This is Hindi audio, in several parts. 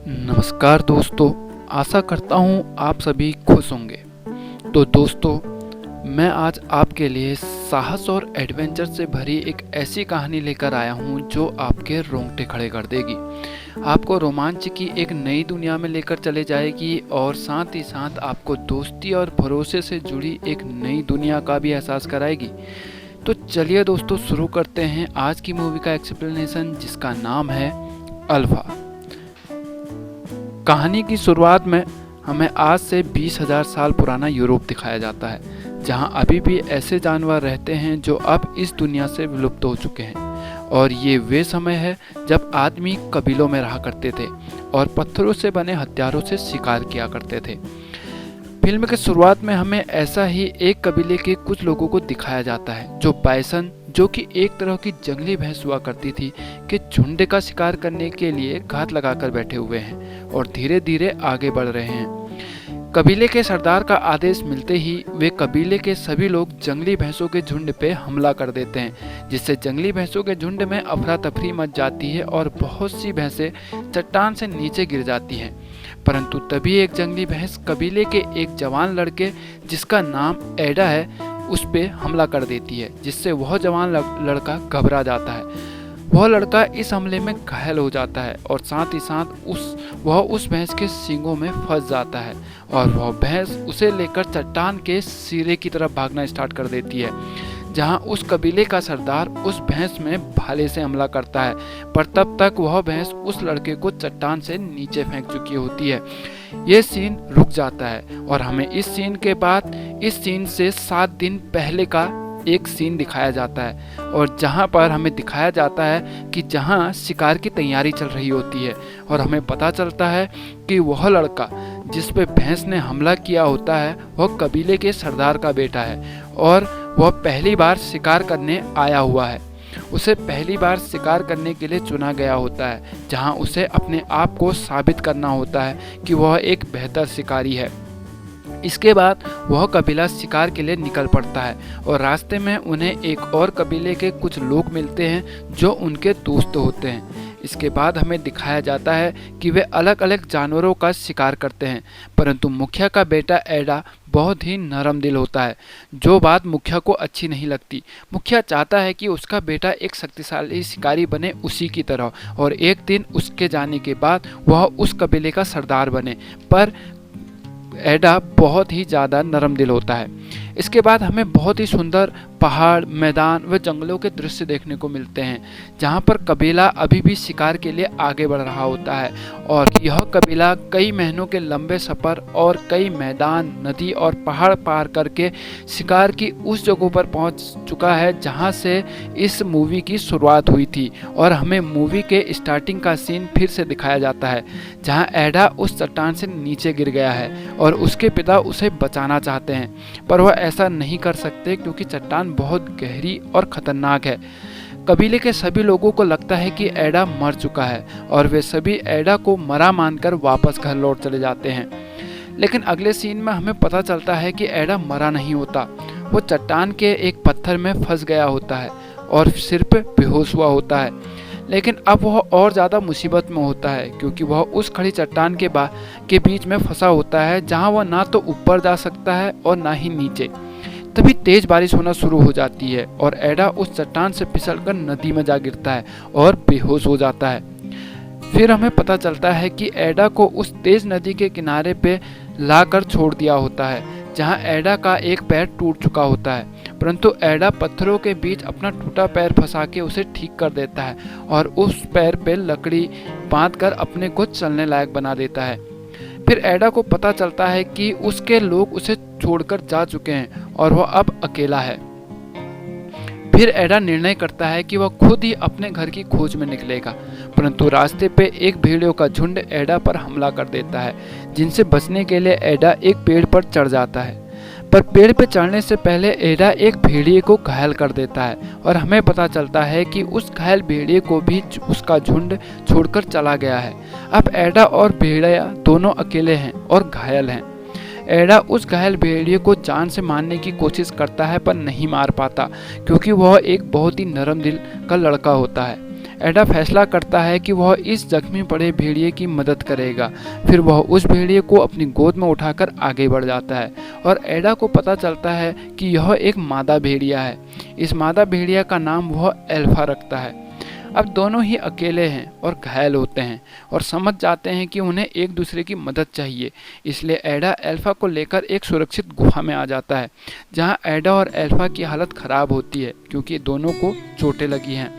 नमस्कार दोस्तों, आशा करता हूँ आप सभी खुश होंगे। तो दोस्तों, मैं आज आपके लिए साहस और एडवेंचर से भरी एक ऐसी कहानी लेकर आया हूँ जो आपके रोंगटे खड़े कर देगी, आपको रोमांच की एक नई दुनिया में लेकर चले जाएगी और साथ ही साथ आपको दोस्ती और भरोसे से जुड़ी एक नई दुनिया का भी एहसास कराएगी। तो चलिए दोस्तों, शुरू करते हैं आज की मूवी का एक्सप्लेनेशन, जिसका नाम है अल्फा। कहानी की शुरुआत में हमें आज से 20,000 साल पुराना यूरोप दिखाया जाता है, जहां अभी भी ऐसे जानवर रहते हैं जो अब इस दुनिया से विलुप्त हो चुके हैं। और ये वे समय है जब आदमी कबीलों में रहा करते थे और पत्थरों से बने हथियारों से शिकार किया करते थे। फिल्म के शुरुआत में हमें ऐसा ही एक कबीले के कुछ लोगों को दिखाया जाता है जो बाइसन, जो कि एक तरह की जंगली भैंस हुआ करती थी, के झुंड का शिकार करने के लिए घात लगाकर बैठे हुए हैं और धीरे धीरे आगे बढ़ रहे हैं। कबीले के सरदार का आदेश मिलते ही वे कबीले के सभी लोग जंगली भैंसों के झुंड पे हमला कर देते हैं, जिससे जंगली भैंसों के झुंड में अफरा तफरी मच जाती है और बहुत सी भैंसें चट्टान से नीचे गिर जाती हैं। परंतु तभी एक जंगली भैंस कबीले के एक जवान लड़के, जिसका नाम एडा है, उस पे हमला कर देती है, जिससे वह जवान लड़का घबरा जाता है। वह लड़का इस हमले में घायल हो जाता है और साथ ही साथ वह उस भैंस के सींगों में फंस जाता है और वह भैंस उसे लेकर चट्टान के सिरे की तरफ भागना स्टार्ट कर देती है, जहां उस कबीले का सरदार उस भैंस में भाले से हमला करता है। पर तब तक वह भैंस उस लड़के को चट्टान से नीचे फेंक चुकी होती है। ये सीन रुक जाता है और हमें इस सीन के बाद इस सीन से 7 दिन पहले का एक सीन दिखाया जाता है, और जहां पर हमें दिखाया जाता है कि जहां शिकार की तैयारी चल रही होती है और हमें पता चलता है कि वह लड़का जिस पे भैंस ने हमला किया होता है वह कबीले के सरदार का बेटा है और वह पहली बार शिकार करने आया हुआ है। उसे पहली बार शिकार करने के लिए चुना गया होता है, जहां उसे अपने आप को साबित करना होता है कि वह एक बेहतर शिकारी है। इसके बाद वह कबीला शिकार के लिए निकल पड़ता है और रास्ते में उन्हें एक और कबीले के कुछ लोग मिलते हैं जो उनके दोस्त होते हैं। इसके बाद हमें दिखाया जाता है कि वे अलग अलग जानवरों का शिकार करते हैं, परंतु मुखिया का बेटा एडा बहुत ही नरम दिल होता है, जो बात मुखिया को अच्छी नहीं लगती। मुखिया चाहता है कि उसका बेटा एक शक्तिशाली शिकारी बने उसी की तरह, और एक दिन उसके जाने के बाद वह उस कबीले का सरदार बने। पर एडा बहुत ही ज़्यादा नरम दिल होता है। इसके बाद हमें बहुत ही सुंदर पहाड़, मैदान व जंगलों के दृश्य देखने को मिलते हैं, जहां पर कबीला अभी भी शिकार के लिए आगे बढ़ रहा होता है। और यह कबीला कई महीनों के लंबे सफ़र और कई मैदान, नदी और पहाड़ पार करके शिकार की उस जगहों पर पहुंच चुका है जहां से इस मूवी की शुरुआत हुई थी। और हमें मूवी के स्टार्टिंग का सीन फिर से दिखाया जाता है, जहां एडा उस चट्टान से नीचे गिर गया है और उसके पिता उसे बचाना चाहते हैं, पर वह ऐसा नहीं कर सकते क्योंकि चट्टान बहुत गहरी और खतरनाक है। कबीले के सभी लोगों को लगता है कि एडा मर चुका है और वे सभी एडा को मरा मानकर वापस घर लौट चले जाते हैं। लेकिन अगले सीन में हमें पता चलता है कि एडा मरा नहीं होता, वो चट्टान के एक पत्थर में फंस गया होता है और सिर पे बेहोश हुआ होता है। लेकिन अब वह और ज़्यादा मुसीबत में होता है, क्योंकि वह उस खड़ी चट्टान के बीच में फंसा होता है, जहां वह ना तो ऊपर जा सकता है और ना ही नीचे। तभी तेज बारिश होना शुरू हो जाती है और एडा उस चट्टान से फिसलकर नदी में जा गिरता है और बेहोश हो जाता है। फिर हमें पता चलता है कि एडा को उस तेज नदी के किनारे पे लाकर छोड़ दिया होता है, जहां एडा का एक पैर टूट चुका होता है, परंतु एडा पत्थरों के बीच अपना टूटा पैर फंसा के उसे ठीक कर देता है और उस पैर पे लकड़ी बांधकर अपने को चलने लायक बना देता है। फिर एडा को पता चलता है कि उसके लोग उसे छोड़कर जा चुके हैं और वह अब अकेला है। फिर एडा निर्णय करता है कि वह खुद ही अपने घर की खोज में निकलेगा, परंतु रास्ते पे एक भेड़ियों का झुंड एडा पर हमला कर देता है, जिनसे बचने के लिए एडा एक पेड़ पर चढ़ जाता है। पर पेड़ पर चढ़ने से पहले एडा एक भेड़िए को घायल कर देता है और हमें पता चलता है कि उस घायल भेड़िए को भी उसका झुंड छोड़कर चला गया है। अब एडा और भेड़िया दोनों अकेले हैं और घायल हैं। एडा उस घायल भेड़िए को जान से मारने की कोशिश करता है पर नहीं मार पाता, क्योंकि वह एक बहुत ही नरम दिल का लड़का होता है। एडा फैसला करता है कि वह इस जख्मी पड़े भेड़िए की मदद करेगा। फिर वह उस भेड़िए को अपनी गोद में उठाकर आगे बढ़ जाता है और एडा को पता चलता है कि यह एक मादा भेड़िया है। इस मादा भेड़िया का नाम वह एल्फा रखता है। अब दोनों ही अकेले हैं और घायल होते हैं और समझ जाते हैं कि उन्हें एक दूसरे की मदद चाहिए। इसलिए एडा एल्फा को लेकर एक सुरक्षित गुफा में आ जाता है, जहां एडा और एल्फा की हालत खराब होती है क्योंकि दोनों को चोटें लगी हैं।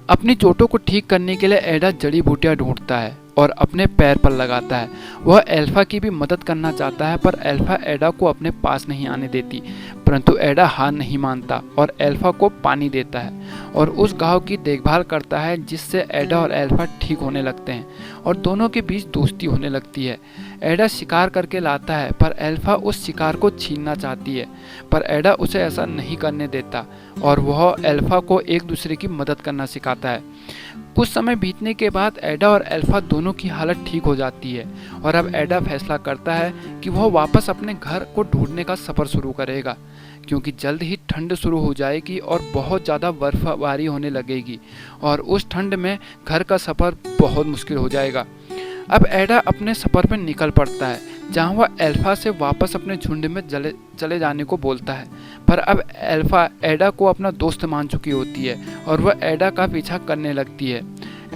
अपनी चोटों को ठीक करने के लिए एडा जड़ी बूटियां ढूंढता है और अपने पैर पर लगाता है। वह एल्फा की भी मदद करना चाहता है, पर एल्फा एडा को अपने पास नहीं आने देती। परंतु एडा हार नहीं मानता और एल्फा को पानी देता है और उस घाव की देखभाल करता है, जिससे एडा और एल्फा ठीक होने लगते हैं और दोनों के बीच दोस्ती होने लगती है। एडा शिकार करके लाता है, पर एल्फा उस शिकार को छीनना चाहती है, पर एडा उसे ऐसा नहीं करने देता और वह एल्फा को एक दूसरे की मदद करना सिखाता है। कुछ समय बीतने के बाद एडा और एल्फा दोनों की हालत ठीक हो जाती है और अब एडा फैसला करता है कि वह वापस अपने घर को ढूंढने का सफ़र शुरू करेगा, क्योंकि जल्द ही ठंड शुरू हो जाएगी और बहुत ज़्यादा बर्फबारी होने लगेगी और उस ठंड में घर का सफ़र बहुत मुश्किल हो जाएगा। अब एडा अपने सफ़र पर निकल पड़ता है, जहां वह एल्फा से वापस अपने झुंड में चले जाने को बोलता है, पर अब एल्फा एडा को अपना दोस्त मान चुकी होती है और वह एडा का पीछा करने लगती है।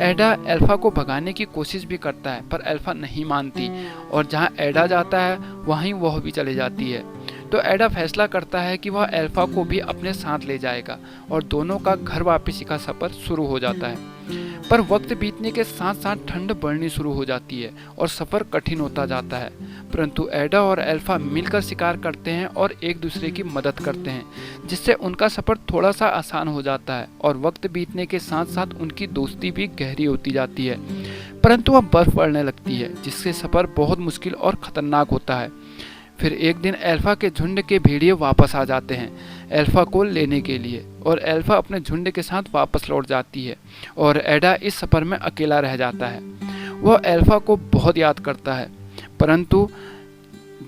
एडा एल्फा को भगाने की कोशिश भी करता है, पर एल्फा नहीं मानती और जहां एडा जाता है वहीं वह भी चले जाती है। तो एडा फैसला करता है कि वह एल्फा को भी अपने साथ ले जाएगा और दोनों का घर वापसी का सफ़र शुरू हो जाता है। पर वक्त बीतने के साथ साथ ठंड बढ़नी शुरू हो जाती है और सफ़र कठिन होता जाता है, परंतु एडा और एल्फा मिलकर शिकार करते हैं और एक दूसरे की मदद करते हैं, जिससे उनका सफ़र थोड़ा सा आसान हो जाता है और वक्त बीतने के साथ साथ उनकी दोस्ती भी गहरी होती जाती है। परंतु अब बर्फ़ पड़ने लगती है, जिससे सफ़र बहुत मुश्किल और ख़तरनाक होता है। फिर एक दिन एल्फा के झुंड के भेड़िए वापस आ जाते हैं एल्फा को लेने के लिए और एल्फा अपने झुंड के साथ वापस लौट जाती है और एडा इस सफ़र में अकेला रह जाता है। वह एल्फा को बहुत याद करता है, परंतु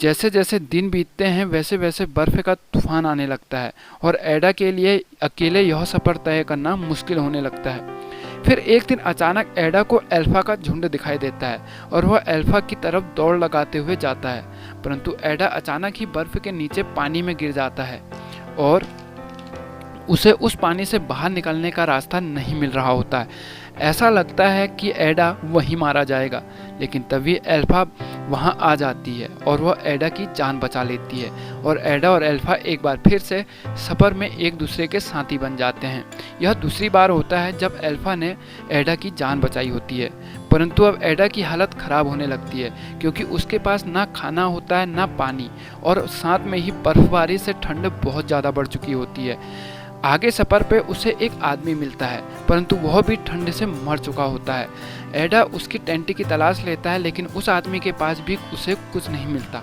जैसे जैसे दिन बीतते हैं वैसे वैसे बर्फ़ का तूफान आने लगता है और एडा के लिए अकेले यह सफ़र तय करना मुश्किल होने लगता है। फिर एक दिन अचानक एडा को एल्फा का झुंड दिखाई देता है और वह एल्फा की तरफ दौड़ लगाते हुए जाता है, परंतु एडा अचानक ही बर्फ के नीचे पानी में गिर जाता है और उसे उस पानी से बाहर निकलने का रास्ता नहीं मिल रहा होता है। ऐसा लगता है कि एडा वहीं मारा जाएगा, लेकिन तभी एल्फा वहां आ जाती है और वह एडा की जान बचा लेती है और एडा और एल्फा एक बार फिर से सफ़र में एक दूसरे के साथी बन जाते हैं। यह दूसरी बार होता है जब एल्फा ने एडा की जान बचाई होती है, परंतु अब एडा की हालत ख़राब होने लगती है क्योंकि उसके पास ना खाना होता है ना पानी और साथ में ही बर्फबारी से ठंड बहुत ज़्यादा बढ़ चुकी होती है। आगे सफ़र पे उसे एक आदमी मिलता है, परंतु वह भी ठंड से मर चुका होता है। एडा उसकी टेंट की तलाश लेता है, लेकिन उस आदमी के पास भी उसे कुछ नहीं मिलता।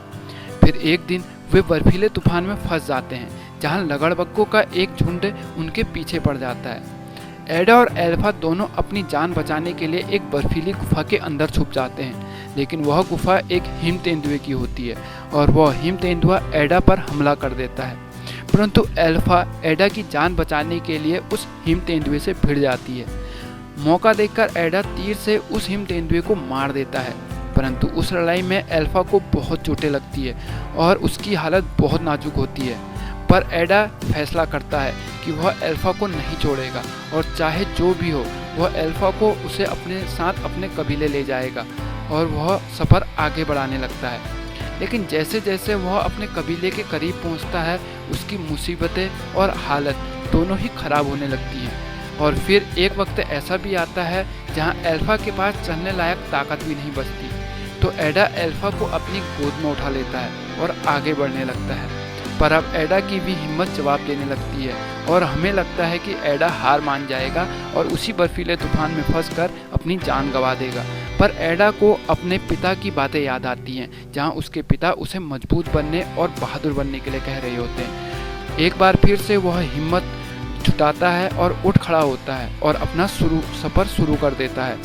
फिर एक दिन वे बर्फीले तूफान में फंस जाते हैं, जहां लगड़बग्गों का एक झुंड उनके पीछे पड़ जाता है। एडा और एल्फा दोनों अपनी जान बचाने के लिए एक बर्फीली गुफा के अंदर छुप जाते हैं, लेकिन वह गुफा एक हिम तेंदुए की होती है और वह हिम तेंदुआ एडा पर हमला कर देता है, परंतु एल्फा एडा की जान बचाने के लिए उस हिम तेंदुए से भिड़ जाती है। मौका देखकर एडा तीर से उस हिम तेंदुए को मार देता है, परंतु उस लड़ाई में एल्फा को बहुत चोटें लगती है और उसकी हालत बहुत नाजुक होती है। पर एडा फैसला करता है कि वह एल्फा को नहीं छोड़ेगा और चाहे जो भी हो वह एल्फा को उसे अपने साथ अपने कबीले ले जाएगा और वह सफ़र आगे बढ़ाने लगता है। लेकिन जैसे जैसे वह अपने कबीले के करीब पहुंचता है, उसकी मुसीबतें और हालत दोनों ही खराब होने लगती हैं और फिर एक वक्त ऐसा भी आता है जहां एल्फा के पास चलने लायक ताकत भी नहीं बचती। तो एडा एल्फा को अपनी गोद में उठा लेता है और आगे बढ़ने लगता है, पर अब एडा की भी हिम्मत जवाब देने लगती है और हमें लगता है कि एडा हार मान जाएगा और उसी बर्फीले तूफान में फंसकर अपनी जान गंवा देगा। पर एडा को अपने पिता की बातें याद आती हैं, जहां उसके पिता उसे मजबूत बनने और बहादुर बनने के लिए कह रहे होते हैं। एक बार फिर से वह हिम्मत जुटाता है और उठ खड़ा होता है और अपना सफ़र शुरू कर देता है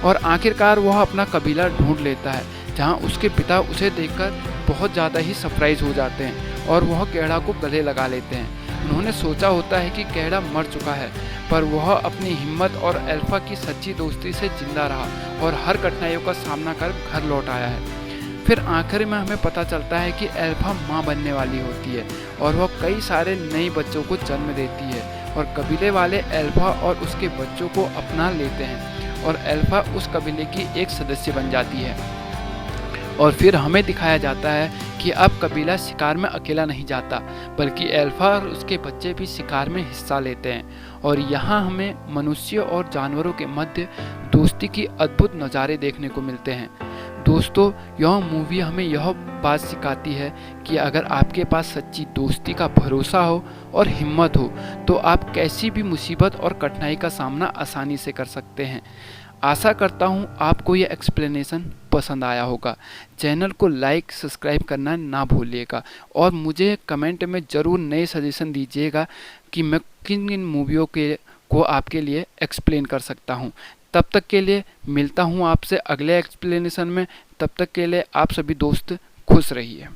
और आखिरकार वह अपना कबीला ढूंढ लेता है, जहां उसके पिता उसे देखकर बहुत ज़्यादा ही सरप्राइज हो जाते हैं और वह केड़ा को गले लगा लेते हैं। उन्होंने सोचा होता है कि कैडा मर चुका है, पर वह अपनी हिम्मत और अल्फा की सच्ची दोस्ती से जिंदा रहा और हर कठिनाइयों का सामना कर घर लौट आया है। फिर आखिर में हमें पता चलता है कि अल्फा माँ बनने वाली होती है और वह कई सारे नए बच्चों को जन्म देती है और कबीले वाले अल्फा और उसके बच्चों को अपना लेते हैं और अल्फा उस कबीले की एक सदस्य बन जाती है। और फिर हमें दिखाया जाता है कि अब कबीला शिकार में अकेला नहीं जाता, बल्कि अल्फा और उसके बच्चे भी शिकार में हिस्सा लेते हैं। और यहाँ हमें मनुष्यों और जानवरों के मध्य दोस्ती की अद्भुत नज़ारे देखने को मिलते हैं। दोस्तों, यह मूवी हमें यह बात सिखाती है कि अगर आपके पास सच्ची दोस्ती का भरोसा हो और हिम्मत हो, तो आप कैसी भी मुसीबत और कठिनाई का सामना आसानी से कर सकते हैं। आशा करता हूँ आपको यह एक्सप्लेनेशन पसंद आया होगा। चैनल को लाइक सब्सक्राइब करना ना भूलिएगा और मुझे कमेंट में ज़रूर नए सजेशन दीजिएगा कि मैं किन किन मूवियों को आपके लिए एक्सप्लेन कर सकता हूँ। तब तक के लिए मिलता हूँ आपसे अगले एक्सप्लेनेशन में। तब तक के लिए आप सभी दोस्त खुश रहिए।